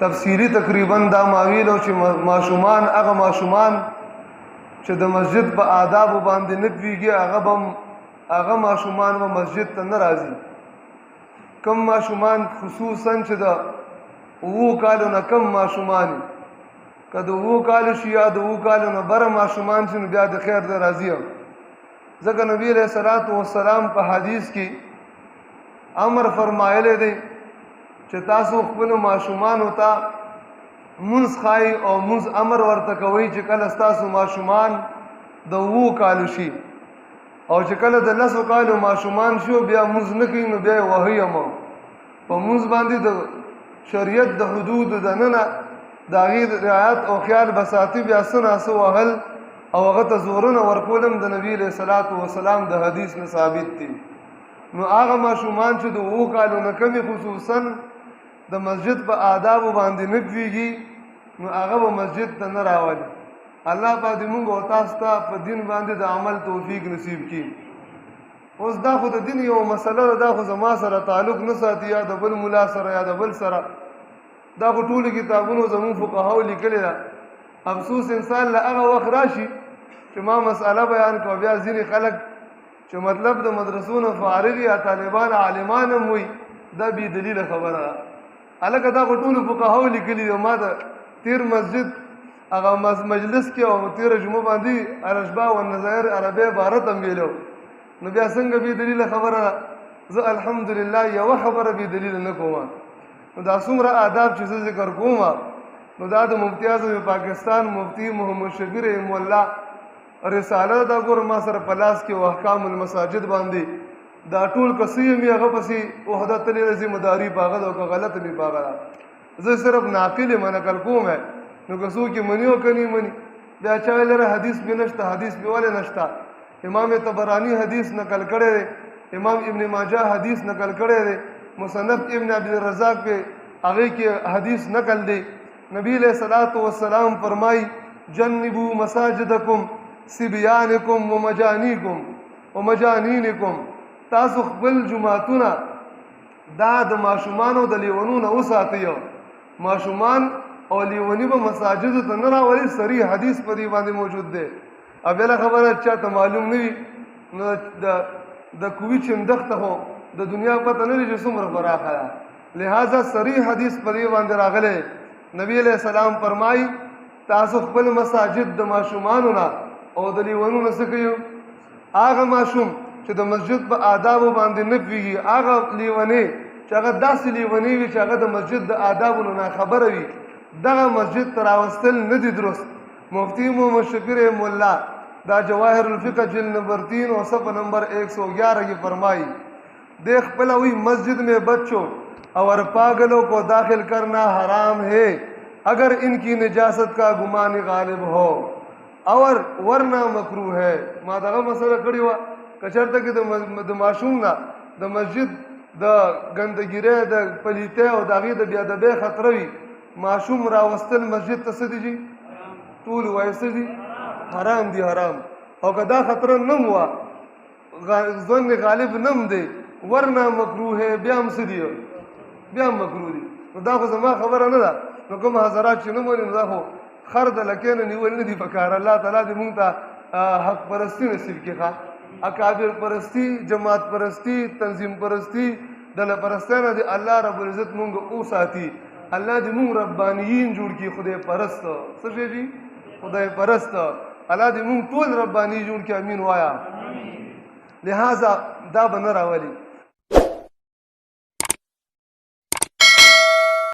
تفصیلی تقریبا دا ماویلو چې ماشومان هغه ماشومان چې د مسجد په آداب باندې نه پوهیږي هغه ماشومان به مسجد ته نه راځي. کم ماشومان خصوصا چې د 7 کالو نه کم ماشومان که د 7 کالو شي یا د 7 کالو نه بره ماشومان شي نو بیا د خیر د راځي. ځکه نبی علیہ الصلوۃ والسلام په حدیث کې امر فرمایلی دی چې تاسو خپل ماشومان ته منځ خای او منځ امر ورته کوي چې کله تاسو ماشومان د 7 کالو شي او چې کله د 10 کالو ماشومان شو بیا منځ نه کوي نو بیا وهي مو په منځ باندې د شریعت د حدود د ننه د هغې رعایت او خیال بساتي بیا سنه سو وهل او هغه ته زورونه ورکولم د نبی علیہ الصلوۃ والسلام د حدیث نه ثابت دي. نو هغه ماشومان چې د 7 کالو نه کمی خصوصا د مسجد په آداب باندې نه پوهیږي نو هغه به مسجد ته نه راولي. الله پاک دې موږ او تاسو ته په دین باندې د عمل توفیق نصیب کړي. اوس دا خو د دین یو مسله ده، دا خو زما سره تعلق نه ساتي یا د بل مولا سره یا د بل سره، دا خو ټولو کتابونو زموږ فقهاو لیکلې ده. افسوس انسان له هغه وخت راشي چې ما مسأله بیان کوم بیا ځینې خلک چې مطلب د مدرسو نه فارغ یا طالبان عالمان هم وي دا بې دلیله خبره ده. هلکه دا خو ټولو فقهاو لیکلي دي. ما د تیر مسجد هغه مجلس کې او تیره جمعه باندې الاشباح والنظائر عربي عبارت هم ویلو، نو بیا څنګه بې دلیله خبره ده؟ زه الحمدلله یوه خبره بې دلیله نه کوم. نو دا څومره آداب چې زه ذکر کوم نو دا د مفتی اعظم پاکستان مفتی محمد شفیع رحمه الله رساله دا ګور ما سره په لاس کې او احکام المساجد باندې دا ټول کسي مې هغه پسې وحده تلې ذمہداري باغه او غلط می باغه زه صرف ناقل منقل کوم. نو که څوک منی او کني منی بیا چا لره حدیث به نشته، حدیث به ولې نشته. امام طبرانی حدیث نقل کړی دی، امام ابن ماجه حدیث نقل کړی دی، مصنف ابن عبدالرزاق په هغه کې حدیث نقل دی. نبی علیہ الصلوۃ والسلام فرمای جنبوا مساجدکم صبیانکم ومجانینکم، تاسو خپل جمعتونه دا د ماشومانو د لیونونو وساتئ. ماشومان او لیونی به مساجد ته نه راولي. صریح حدیث په دې باندې موجود دی. اوله خبره چاته معلوم نه وي نو د کوی چندخته هو د دنیا پته نه لري چې څومره فراخه ده. لہذا صریح حدیث په دې باندې راغلی. نبی علیہ السلام فرمای تاسو خپل مساجد د ماشومانو نه او د لیونونو څخه کوي. هغه ماشوم چې د مسجد په آدابو باندې نه پوهیږي، هغه لیونی چې هغه داسې لیونی وي چې هغه د مسجد د آدابو نه خبره وي، دغه مسجد ته راوستل نه دي درست. مفتی محمد شفیع رحمه الله دا جواهر الفقہ جلد نمبر 3 اور صفحہ نمبر 111 یہ فرمائی دیکھ پلا ہوئی مسجد میں بچوں اور پاگلوں کو داخل کرنا حرام ہے اگر ان کی نجاست کا گمان غالب ہو اور ورنہ مکروہ ہے. ما دغه مسله کړی و کچرته کې د ماشوم نه د مسجد د ګندګیره د پلیته او دغه د بیا د به خطر وي ماشوم راوستل مسجد ته څه دي ټول وایسه دي حرام دي حرام. او کدا خطر نم وا ځون غالب نم دی ورنه مکروه ہے بیا هم څه دي بیا مکروه دي. نو دا خو زما خبره نه ده. نو کوم حضرات چې نو مونږ دا خو خرد لکه نیول نه دي پکار. الله تعالی دې مونږ ته حق پرستی نصیب کړي، اکابر پرستی، جماعت پرستی، تنظیم پرستی، دله پرستانه دې الله رب العزت مونږ او ساتي. الله دې مونږ ربانیین جوړ کړي، خدای پرست څه شي جی خدای پرست. الله دې مونږ ټول ربانی جوړ کړي، امین وایا. لہذا دا به نه راولي.